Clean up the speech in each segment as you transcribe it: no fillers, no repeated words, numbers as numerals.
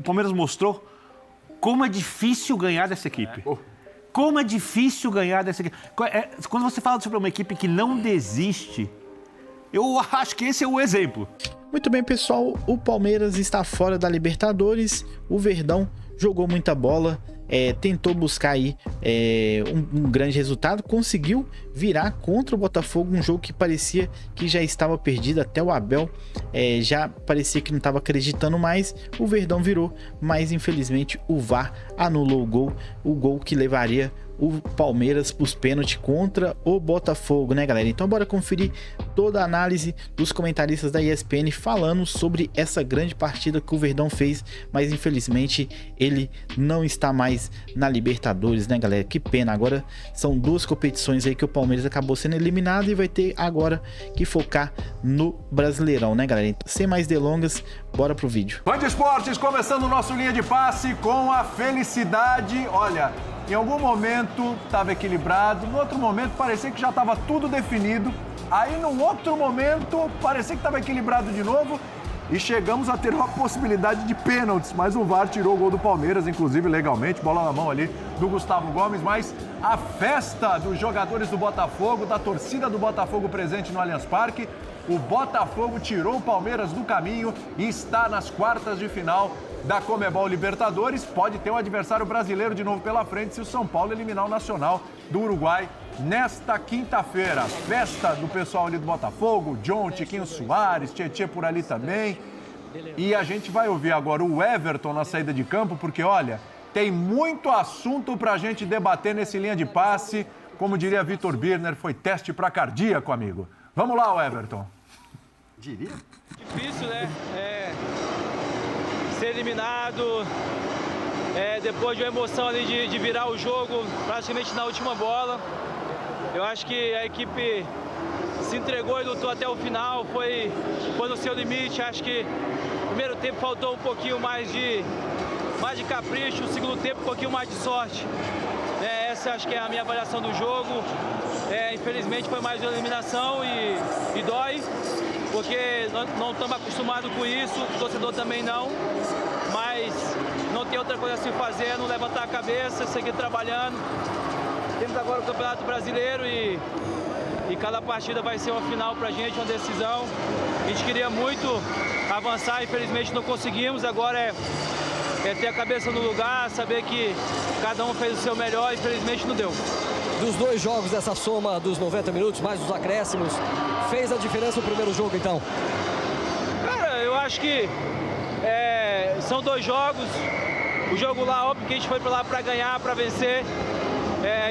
Palmeiras mostrou como é difícil ganhar dessa equipe. Como é difícil ganhar dessa equipe. Quando você fala sobre uma equipe que não desiste, eu acho que esse é o exemplo. Muito bem, pessoal, o Palmeiras está fora da Libertadores, o Verdão jogou muita bola, tentou buscar aí um grande resultado, conseguiu virar contra o Botafogo, um jogo que parecia que já estava perdido, até o Abel já parecia que não estava acreditando mais, o Verdão virou, mas infelizmente o VAR anulou o gol que levaria o Palmeiras para os pênaltis contra o Botafogo, né, galera? Então bora conferir toda a análise dos comentaristas da ESPN falando sobre essa grande partida que o Verdão fez, mas infelizmente ele não está mais na Libertadores, né, galera? Que pena, agora são duas competições aí que o Palmeiras acabou sendo eliminado e vai ter agora que focar no Brasileirão, né, galera? Então, sem mais delongas, bora pro vídeo. Band Esportes, começando o nosso Linha de Passe com a felicidade. Olha, em algum momento estava equilibrado, no outro momento parecia que já estava tudo definido, aí no outro momento parecia que estava equilibrado de novo e chegamos a ter uma possibilidade de pênaltis, mas o VAR tirou o gol do Palmeiras, inclusive legalmente, bola na mão ali do Gustavo Gomes, mas a festa dos jogadores do Botafogo, da torcida do Botafogo presente no Allianz Parque, o Botafogo tirou o Palmeiras do caminho e está nas quartas de final da Conmebol Libertadores. Pode ter um adversário brasileiro de novo pela frente se o São Paulo eliminar o Nacional do Uruguai nesta quinta-feira. Festa do pessoal ali do Botafogo, John, Tiquinho Soares, Tietê por ali também. E a gente vai ouvir agora o Everton na saída de campo, porque olha, tem muito assunto pra gente debater nesse Linha de Passe. Como diria Vitor Birner, foi teste pra cardíaco, amigo. Vamos lá, o Everton. Diria? Difícil, né? Ser eliminado, depois de uma emoção ali de virar o jogo praticamente na última bola. Eu acho que a equipe se entregou e lutou até o final, foi no seu limite. Acho que no primeiro tempo faltou um pouquinho mais de capricho, no segundo tempo um pouquinho mais de sorte. Essa acho que é a minha avaliação do jogo. Infelizmente foi mais uma eliminação e dói, porque não estamos acostumados com isso, o torcedor também não, mas não tem outra coisa a se fazer, não levantar a cabeça, seguir trabalhando. Temos agora o Campeonato Brasileiro e cada partida vai ser uma final pra gente, uma decisão. A gente queria muito avançar, infelizmente não conseguimos, agora é ter a cabeça no lugar, saber que cada um fez o seu melhor, infelizmente não deu. Dos dois jogos, dessa soma dos 90 minutos, mais os acréscimos, fez a diferença no primeiro jogo, então? Cara, eu acho que são dois jogos. O jogo lá, óbvio que a gente foi pra lá pra ganhar, pra vencer.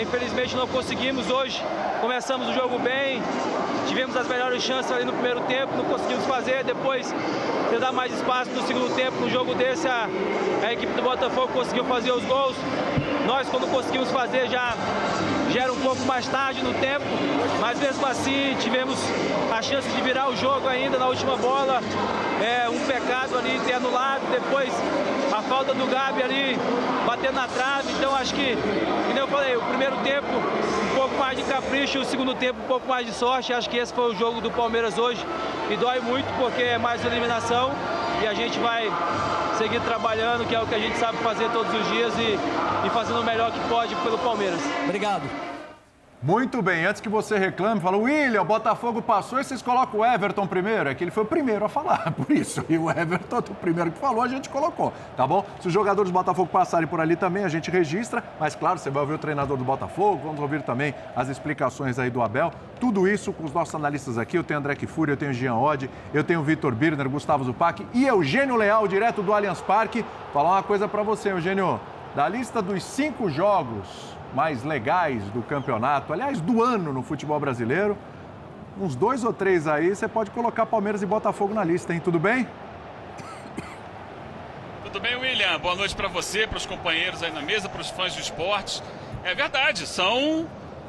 Infelizmente não conseguimos hoje. Começamos o jogo bem, tivemos as melhores chances ali no primeiro tempo, não conseguimos fazer. Depois, ter dar mais espaço no segundo tempo, no jogo desse, a equipe do Botafogo conseguiu fazer os gols. Nós, quando conseguimos fazer, já era um pouco mais tarde no tempo, mas mesmo assim tivemos a chance de virar o jogo ainda na última bola. Um pecado ali ter anulado, depois a falta do Gabi ali batendo na trave. Então acho que, como eu falei, o primeiro tempo um pouco mais de capricho, o segundo tempo um pouco mais de sorte. Acho que esse foi o jogo do Palmeiras hoje e dói muito porque é mais uma eliminação e a gente vai seguir trabalhando, que é o que a gente sabe fazer todos os dias e fazendo o melhor que pode pelo Palmeiras. Obrigado. Muito bem, antes que você reclame, fala, William, o Botafogo passou e vocês colocam o Everton primeiro. É que ele foi o primeiro a falar, por isso. E o Everton, o primeiro que falou, a gente colocou, tá bom? Se os jogadores do Botafogo passarem por ali também, a gente registra. Mas, claro, você vai ouvir o treinador do Botafogo, vamos ouvir também as explicações aí do Abel. Tudo isso com os nossos analistas aqui. Eu tenho André Kfouri, eu tenho Jean Oddi, eu tenho Vitor Birner, Gustavo Zupac e Eugênio Leal, direto do Allianz Parque. Falar uma coisa pra você, Eugênio. Da lista dos 5 jogos mais legais do campeonato, aliás, do ano no futebol brasileiro, uns 2 ou 3 aí, você pode colocar Palmeiras e Botafogo na lista, hein? Tudo bem? Tudo bem, William? Boa noite para você, para os companheiros aí na mesa, para os fãs de esportes. É verdade, são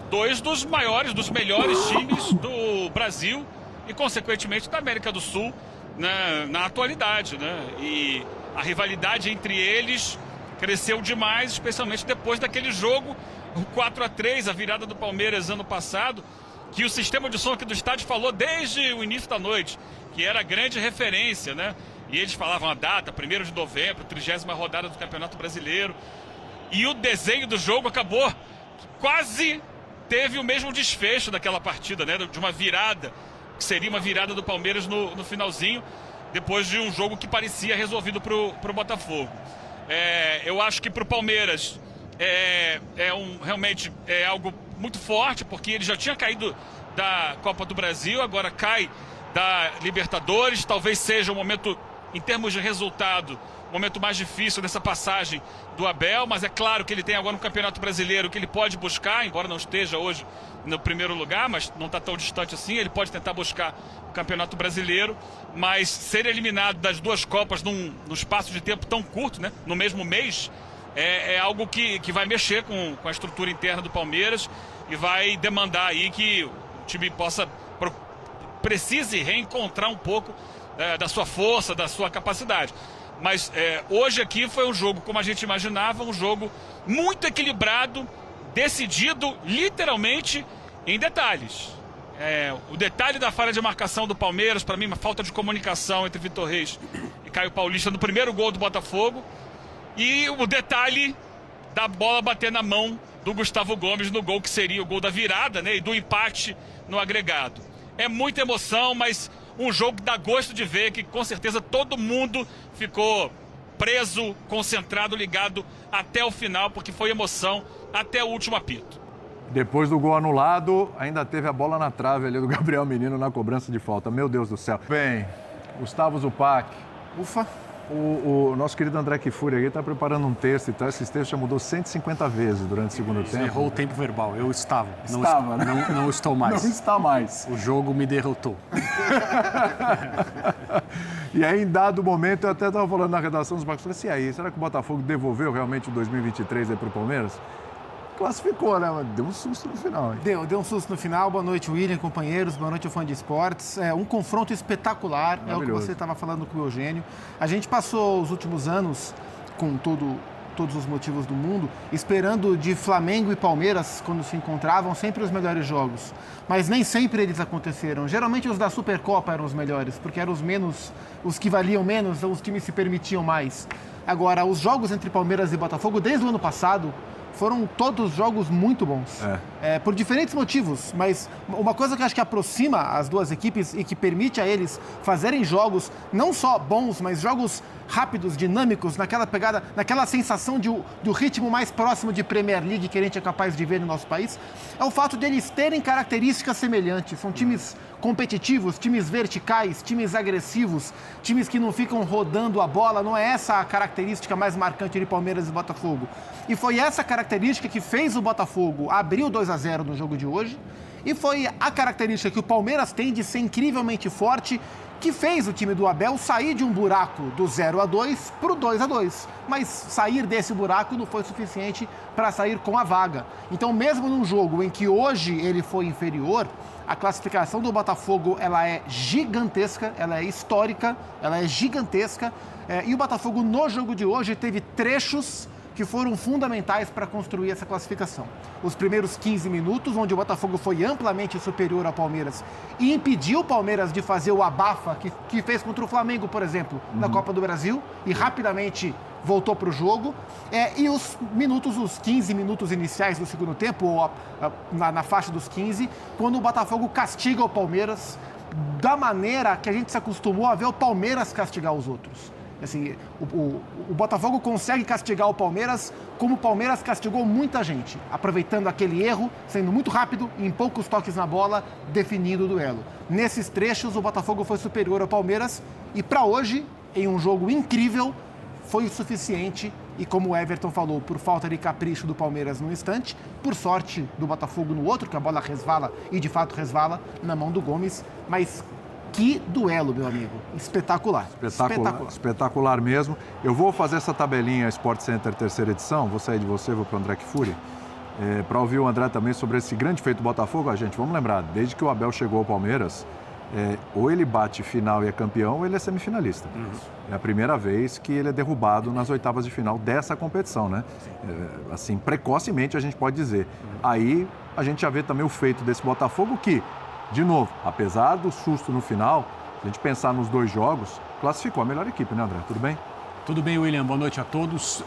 2 dos maiores, dos melhores times do Brasil e, consequentemente, da América do Sul, né, na atualidade, né? E a rivalidade entre eles cresceu demais, especialmente depois daquele jogo, o 4-3, a virada do Palmeiras ano passado, que o sistema de som aqui do estádio falou desde o início da noite, que era a grande referência, né? e eles falavam a data, 1º de novembro, 30ª rodada do Campeonato Brasileiro. E o desenho do jogo acabou, quase teve o mesmo desfecho daquela partida, né? De uma virada, que seria uma virada do Palmeiras no finalzinho, depois de um jogo que parecia resolvido para o Botafogo. Eu acho que para o Palmeiras realmente é algo muito forte, porque ele já tinha caído da Copa do Brasil, agora cai da Libertadores. Talvez seja um momento, em termos de resultado, o momento mais difícil dessa passagem do Abel, mas é claro que ele tem agora um Campeonato Brasileiro que ele pode buscar, embora não esteja hoje no primeiro lugar, mas não está tão distante assim, ele pode tentar buscar o Campeonato Brasileiro, mas ser eliminado das 2 Copas num espaço de tempo tão curto, né, no mesmo mês, é algo que vai mexer com a estrutura interna do Palmeiras e vai demandar aí que o time precise reencontrar um pouco da sua força, da sua capacidade. Mas hoje aqui foi um jogo, como a gente imaginava, um jogo muito equilibrado, decidido literalmente em detalhes. O detalhe da falha de marcação do Palmeiras, para mim, uma falta de comunicação entre Vitor Reis e Caio Paulista no primeiro gol do Botafogo. E o detalhe da bola bater na mão do Gustavo Gomes no gol que seria o gol da virada, né, e do empate no agregado. É muita emoção, mas um jogo que dá gosto de ver, que com certeza todo mundo ficou preso, concentrado, ligado até o final, porque foi emoção até o último apito. Depois do gol anulado, ainda teve a bola na trave ali do Gabriel Menino na cobrança de falta. Meu Deus do céu. Bem, Gustavo Zupac. Ufa. O nosso querido André Kfouri aqui está preparando um texto e tal. Esse texto já mudou 150 vezes durante o segundo tempo. Errou o tempo verbal. Eu estava. Não estou mais. Não está mais. O jogo me derrotou. E aí, em dado momento, eu até estava falando na redação dos bancos, falei assim, aí, será que o Botafogo devolveu realmente o 2023 aí para o Palmeiras? Classificou, né? Mas deu um susto no final. Hein? Deu um susto no final. Boa noite, William, companheiros. Boa noite, fã de esportes. Um confronto espetacular, é o que você estava falando com o Eugênio. A gente passou os últimos anos, com todos os motivos do mundo, esperando de Flamengo e Palmeiras, quando se encontravam, sempre os melhores jogos. Mas nem sempre eles aconteceram. Geralmente os da Supercopa eram os melhores, porque eram os que valiam menos, os times se permitiam mais. Agora, os jogos entre Palmeiras e Botafogo, desde o ano passado, foram todos jogos muito bons, por diferentes motivos, mas uma coisa que eu acho que aproxima as duas equipes e que permite a eles fazerem jogos não só bons, mas jogos rápidos, dinâmicos, naquela pegada, naquela sensação do ritmo mais próximo de Premier League que a gente é capaz de ver no nosso país, é o fato de eles terem características semelhantes. São times competitivos, times verticais, times agressivos, times que não ficam rodando a bola. Não é essa a característica mais marcante de Palmeiras e Botafogo. E foi essa característica que fez o Botafogo abrir o 2-0 no jogo de hoje. E foi a característica que o Palmeiras tem de ser incrivelmente forte, que fez o time do Abel sair de um buraco do 0-2 para o 2-2. Mas sair desse buraco não foi suficiente para sair com a vaga. Então, mesmo num jogo em que hoje ele foi inferior, a classificação do Botafogo ela é gigantesca, ela é histórica, ela é gigantesca. E o Botafogo, no jogo de hoje, teve trechos que foram fundamentais para construir essa classificação. Os primeiros 15 minutos, onde o Botafogo foi amplamente superior ao Palmeiras e impediu o Palmeiras de fazer o abafa que fez contra o Flamengo, por exemplo, na Copa do Brasil, e rapidamente voltou para o jogo. E os 15 minutos iniciais do segundo tempo, ou na faixa dos 15, quando o Botafogo castiga o Palmeiras da maneira que a gente se acostumou a ver o Palmeiras castigar os outros. Assim, o Botafogo consegue castigar o Palmeiras como o Palmeiras castigou muita gente, aproveitando aquele erro, sendo muito rápido e em poucos toques na bola, definindo o duelo. Nesses trechos, o Botafogo foi superior ao Palmeiras e para hoje, em um jogo incrível, foi o suficiente. E como o Everton falou, por falta de capricho do Palmeiras num instante, por sorte do Botafogo no outro, que a bola resvala e de fato resvala na mão do Gomes, mas que duelo, meu amigo. Espetacular. Espetacular mesmo. Eu vou fazer essa tabelinha Sport Center terceira edição, vou sair de você, vou para o André Kfouri, para ouvir o André também sobre esse grande feito do Botafogo. Gente, vamos lembrar, desde que o Abel chegou ao Palmeiras, ou ele bate final e é campeão, ou ele é semifinalista. É a primeira vez que ele é derrubado nas oitavas de final dessa competição, né? Assim, precocemente a gente pode dizer. Aí a gente já vê também o feito desse Botafogo que, de novo, apesar do susto no final, se a gente pensar nos dois jogos, classificou a melhor equipe, né, André? Tudo bem? Tudo bem, William? Boa noite a todos.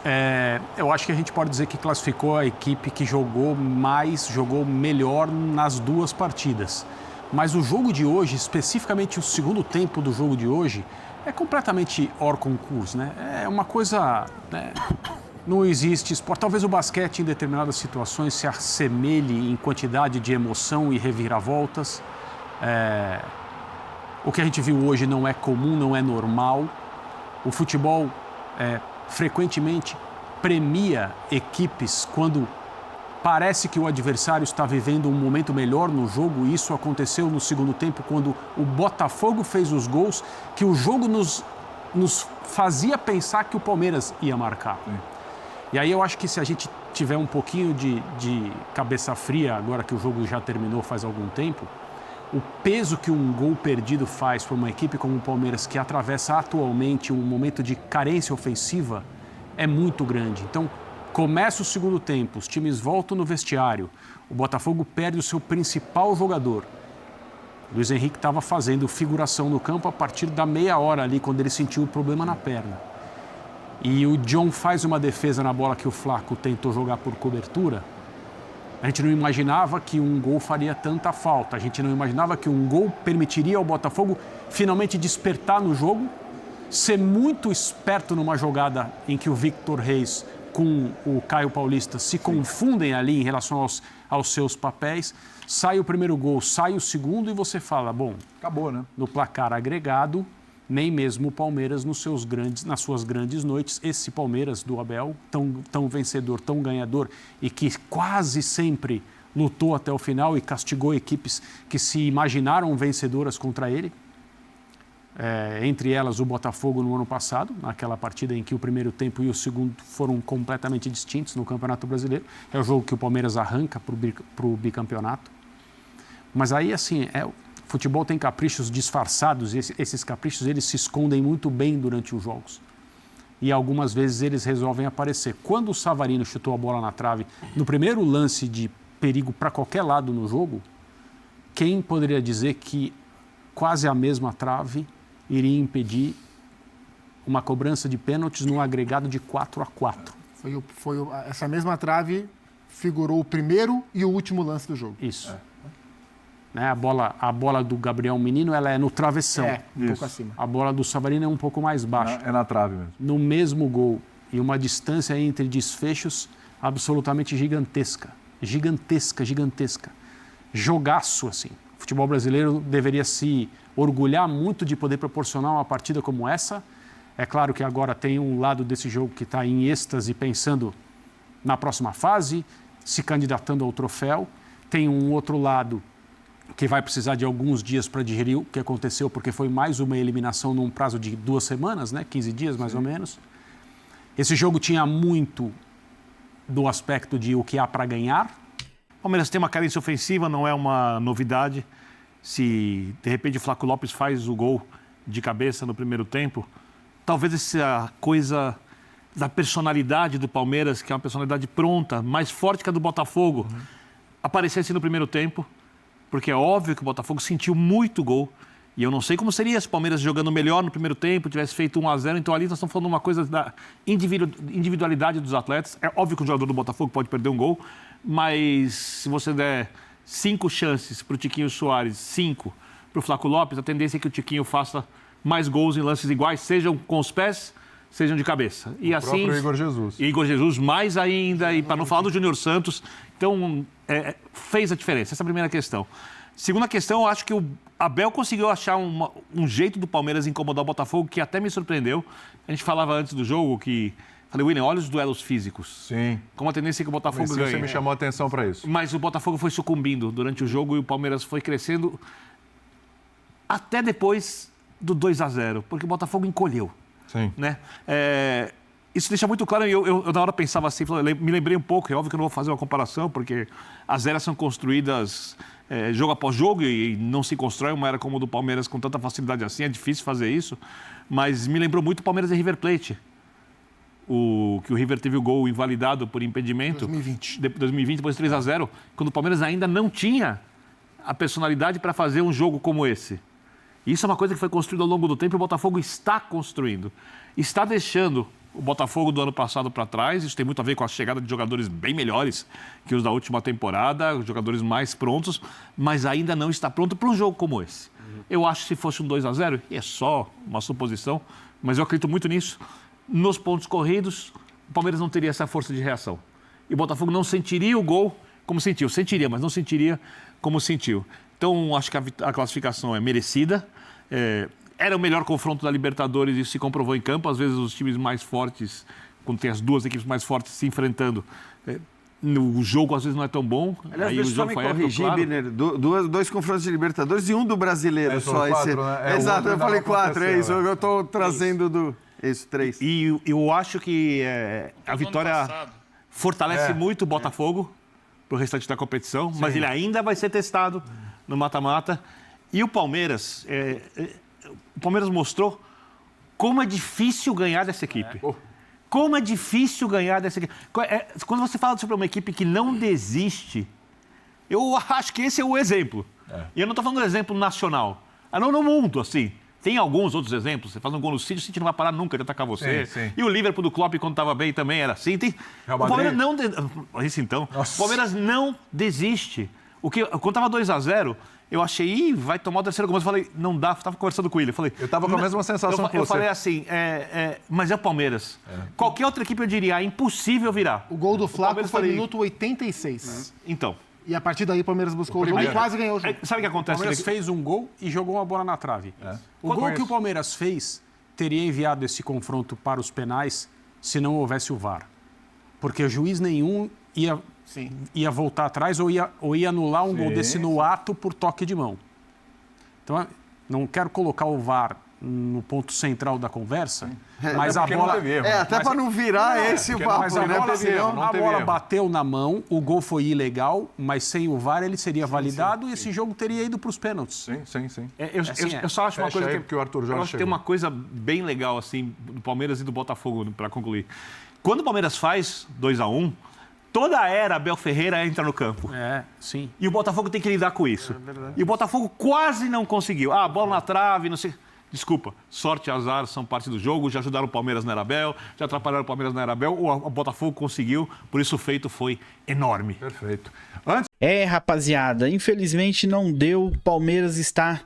Eu acho que a gente pode dizer que classificou a equipe que jogou mais, jogou melhor nas duas partidas. Mas o jogo de hoje, especificamente o segundo tempo do jogo de hoje, é completamente hors concurso, né? É uma coisa... né? Não existe esporte. Talvez o basquete, em determinadas situações, se assemelhe em quantidade de emoção e reviravoltas. O que a gente viu hoje não é comum, não é normal. O futebol frequentemente premia equipes quando parece que o adversário está vivendo um momento melhor no jogo. Isso aconteceu no segundo tempo, quando o Botafogo fez os gols, que o jogo nos fazia pensar que o Palmeiras ia marcar. Sim. E aí eu acho que se a gente tiver um pouquinho de cabeça fria, agora que o jogo já terminou faz algum tempo, o peso que um gol perdido faz para uma equipe como o Palmeiras, que atravessa atualmente um momento de carência ofensiva, é muito grande. Então, começa o segundo tempo, os times voltam no vestiário, o Botafogo perde o seu principal jogador. Luiz Henrique estava fazendo figuração no campo a partir da meia hora ali, quando ele sentiu o problema na perna. E o John faz uma defesa na bola que o Flaco tentou jogar por cobertura. A gente não imaginava que um gol faria tanta falta. A gente não imaginava que um gol permitiria ao Botafogo finalmente despertar no jogo, ser muito esperto numa jogada em que o Victor Reis com o Caio Paulista se confundem ali em relação aos seus papéis. Sai o primeiro gol, sai o segundo e você fala, bom, acabou, né? No placar agregado, nem mesmo o Palmeiras nas suas grandes noites, esse Palmeiras do Abel, tão vencedor, tão ganhador e que quase sempre lutou até o final e castigou equipes que se imaginaram vencedoras contra ele, entre elas o Botafogo no ano passado, naquela partida em que o primeiro tempo e o segundo foram completamente distintos no Campeonato Brasileiro. É o jogo que o Palmeiras arranca para o bicampeonato. Mas aí, assim, futebol tem caprichos disfarçados e esses caprichos eles se escondem muito bem durante os jogos. E algumas vezes eles resolvem aparecer. Quando o Savarino chutou a bola na trave, no primeiro lance de perigo para qualquer lado no jogo, quem poderia dizer que quase a mesma trave iria impedir uma cobrança de pênaltis num agregado de 4-4? Essa mesma trave figurou o primeiro e o último lance do jogo. Isso. Né? A bola do Gabriel Menino ela é no travessão. Um pouco acima. A bola do Savarino é um pouco mais baixa. É na trave mesmo. No mesmo gol. E uma distância entre desfechos absolutamente gigantesca. Gigantesca. Jogaço, assim. O futebol brasileiro deveria se orgulhar muito de poder proporcionar uma partida como essa. É claro que agora tem um lado desse jogo que está em êxtase, pensando na próxima fase, se candidatando ao troféu. Tem um outro lado que vai precisar de alguns dias para digerir o que aconteceu, porque foi mais uma eliminação num prazo de 2 semanas, né? 15 dias mais ou menos. Esse jogo tinha muito do aspecto de o que há para ganhar. O Palmeiras tem uma carência ofensiva, não é uma novidade. Se, de repente, o Flaco Lopes faz o gol de cabeça no primeiro tempo, talvez essa coisa da personalidade do Palmeiras, que é uma personalidade pronta, mais forte que a do Botafogo, aparecesse no primeiro tempo, porque é óbvio que o Botafogo sentiu muito gol. E eu não sei como seria se o Palmeiras jogando melhor no primeiro tempo, tivesse feito 1-0. Então ali nós estamos falando uma coisa da individualidade dos atletas. É óbvio que o jogador do Botafogo pode perder um gol, mas se você der 5 chances para o Tiquinho Soares, 5 para o Flaco Lopes, a tendência é que o Tiquinho faça mais gols em lances iguais, sejam com os pés, sejam de cabeça. E o assim, próprio Igor Jesus. E Igor Jesus mais ainda, e para não falar do Júnior Santos. Então, fez a diferença. Essa é a primeira questão. Segunda questão, eu acho que o Abel conseguiu achar um jeito do Palmeiras incomodar o Botafogo, que até me surpreendeu. A gente falava antes do jogo que... Falei, William, olha os duelos físicos. Sim. Como a tendência que o Botafogo ganha. Você me chamou a atenção para isso. Mas o Botafogo foi sucumbindo durante o jogo e o Palmeiras foi crescendo até depois do 2-0, porque o Botafogo encolheu. Sim. Né? Isso deixa muito claro, eu na hora pensava assim, me lembrei um pouco, é óbvio que eu não vou fazer uma comparação, porque as eras são construídas jogo após jogo e não se constrói uma era como a do Palmeiras com tanta facilidade assim, é difícil fazer isso, mas me lembrou muito o Palmeiras e River Plate. Que o River teve o gol invalidado por impedimento. 2020, depois 3-0, quando o Palmeiras ainda não tinha a personalidade para fazer um jogo como esse. Isso é uma coisa que foi construída ao longo do tempo e o Botafogo está construindo. Está deixando o Botafogo do ano passado para trás. Isso tem muito a ver com a chegada de jogadores bem melhores que os da última temporada, os jogadores mais prontos, mas ainda não está pronto para um jogo como esse. Eu acho que se fosse um 2-0, e é só uma suposição, mas eu acredito muito nisso, nos pontos corridos, o Palmeiras não teria essa força de reação. E o Botafogo não sentiria o gol como sentiu. Sentiria, mas não sentiria como sentiu. Então, acho que a classificação é merecida. Era o melhor confronto da Libertadores e se comprovou em campo. Às vezes, os times mais fortes, quando tem as duas equipes mais fortes se enfrentando, o jogo às vezes não é tão bom. Aliás, aí deixa eu só me corrigir, claro. Biner, dois confrontos de Libertadores e um do brasileiro. Só esse. Né? Exato, eu falei 4, é isso. Eu estou trazendo do... Isso, 3. E eu acho que a vitória fortalece muito o Botafogo para o restante da competição, mas ele ainda vai ser testado no mata-mata. E o Palmeiras mostrou como é difícil ganhar dessa equipe. Como é difícil ganhar dessa equipe. Quando você fala sobre uma equipe que não desiste, eu acho que esse é o exemplo. E eu não estou falando do exemplo nacional. Não no mundo, assim. Tem alguns outros exemplos. Você faz um gol no City, o City não vai parar nunca de atacar você. Sim. E o Liverpool do Klopp, quando estava bem, também era assim. O Palmeiras não... Isso então. Nossa. O Palmeiras não desiste. Quando estava 2-0, eu achei, vai tomar o terceiro gol. Mas eu falei, não dá. Estava conversando com ele. Eu estava com a mesma sensação que você. Eu falei assim, mas é o Palmeiras. Qualquer outra equipe eu diria, é impossível virar. O gol do Flávio foi no minuto 86. Então. E a partir daí o Palmeiras buscou o jogo e quase ganhou o jogo. Sabe o que acontece? O Palmeiras fez um gol e jogou uma bola na trave. O gol que o Palmeiras fez teria enviado esse confronto para os penais se não houvesse o VAR. Porque juiz nenhum ia voltar atrás ou ia anular um gol desse no ato por toque de mão. Então, não quero colocar o VAR no ponto central da conversa, mas a bola... até para não virar esse o papo, mas a bola bateu na mão, o gol foi ilegal, mas sem o VAR ele seria validado e esse jogo teria ido para os pênaltis. Sim. Eu só acho uma coisa que o Arthur Jorge eu acho que tem uma coisa bem legal assim do Palmeiras e do Botafogo para concluir. Quando o Palmeiras faz 2-1, toda a era Abel Ferreira entra no campo. Sim. E o Botafogo tem que lidar com isso. E o Botafogo quase não conseguiu. Bola na trave, não sei... Desculpa, sorte e azar são parte do jogo, já ajudaram o Palmeiras na Arabel, já atrapalharam o Palmeiras na Arabel, o Botafogo conseguiu, por isso o feito foi enorme. Perfeito. Rapaziada, infelizmente não deu, o Palmeiras está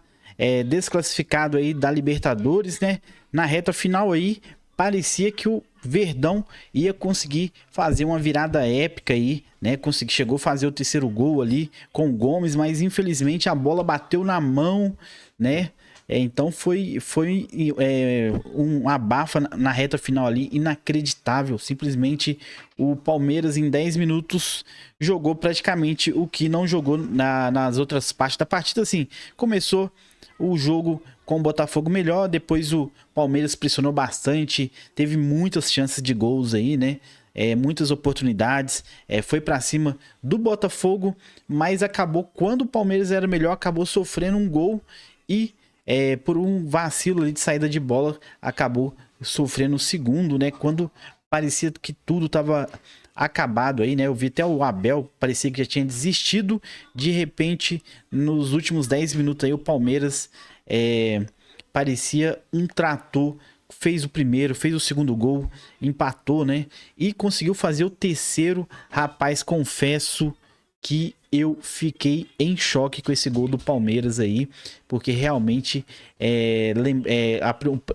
desclassificado aí da Libertadores, né? Na reta final aí, parecia que o Verdão ia conseguir fazer uma virada épica aí, né? Chegou a fazer o terceiro gol ali com o Gomes, mas infelizmente a bola bateu na mão, né? Então foi um abafa na reta final ali, inacreditável. Simplesmente o Palmeiras em 10 minutos jogou praticamente o que não jogou nas outras partes da partida. Assim, começou o jogo com o Botafogo melhor, depois o Palmeiras pressionou bastante, teve muitas chances de gols aí, né? Muitas oportunidades, foi para cima do Botafogo, mas acabou, quando o Palmeiras era melhor, acabou sofrendo um gol e por um vacilo ali de saída de bola, acabou sofrendo o segundo, né? Quando parecia que tudo estava acabado aí, né? Eu vi até o Abel, parecia que já tinha desistido. De repente, nos últimos 10 minutos aí, o Palmeiras parecia um trator. Fez o primeiro, fez o segundo gol, empatou, né? E conseguiu fazer o terceiro. Rapaz, confesso que eu fiquei em choque com esse gol do Palmeiras aí, porque realmente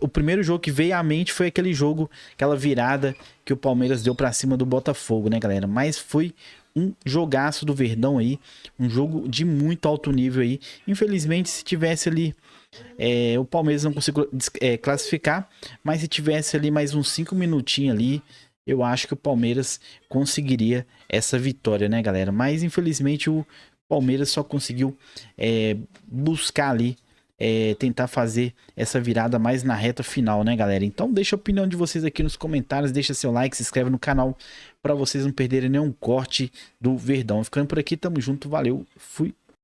o primeiro jogo que veio à mente foi aquele jogo, aquela virada que o Palmeiras deu pra cima do Botafogo, né, galera? Mas foi um jogaço do Verdão aí, um jogo de muito alto nível aí. Infelizmente, se tivesse ali, o Palmeiras não conseguiu classificar, mas se tivesse ali mais uns 5 minutinhos ali, eu acho que o Palmeiras conseguiria essa vitória, né, galera? Mas, infelizmente, o Palmeiras só conseguiu buscar ali, tentar fazer essa virada mais na reta final, né, galera? Então, deixa a opinião de vocês aqui nos comentários, deixa seu like, se inscreve no canal para vocês não perderem nenhum corte do Verdão. Ficando por aqui, tamo junto, valeu, fui!